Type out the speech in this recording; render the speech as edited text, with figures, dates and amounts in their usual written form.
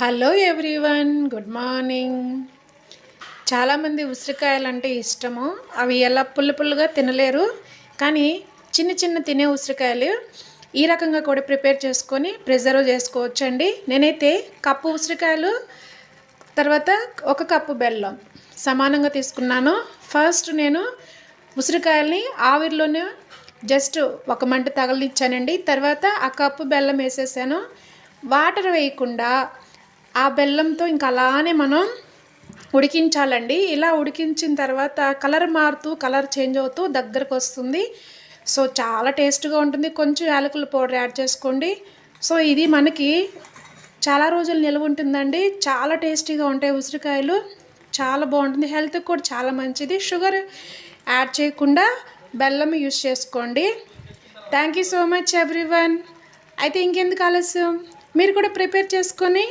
Hello everyone, good morning. చాలామంది ఉసిరికాయలు అంటే ఇష్టము. అవి ఎలా పుల్ల పుల్లగా తినలేరు, కానీ చిన్న చిన్న తినే ఉసిరికాయలు ఈ రకంగా కూడా ప్రిపేర్ చేసుకొని ప్రిజర్వ్ చేసుకోవచ్చండి. నేనైతే కప్పు ఉసిరికాయలు తర్వాత 1 కప్పు బెల్లం సమానంగా తీసుకున్నాను. ఫస్ట్ నేను ఉసిరికాయల్ని ఆవిరిలోనే జస్ట్ ఒక మంట తగలనిచ్చానండి. తర్వాత ఆ కప్పు బెల్లం వేసేసాను. వాటర్ వేయకుండా ఆ బెల్లంతో ఇంకా అలానే మనం ఉడికించాలండి. ఇలా ఉడికించిన తర్వాత కలర్ మారుతూ కలర్ చేంజ్ అవుతూ దగ్గరకు వస్తుంది. సో చాలా టేస్ట్గా ఉంటుంది. కొంచెం యాలకుల పౌడర్ యాడ్ చేసుకోండి. సో ఇది మనకి చాలా రోజులు నిల్వ ఉంటుందండి. చాలా టేస్టీగా ఉంటాయి ఉసిరికాయలు. చాలా బాగుంటుంది, హెల్త్కి కూడా చాలా మంచిది. షుగర్ యాడ్ చేయకుండా బెల్లం యూస్ చేసుకోండి. Thank you so much everyone. అయితే ఇంకెందుకు ఆలస్యం, మీరు కూడా ప్రిపేర్ చేసుకొని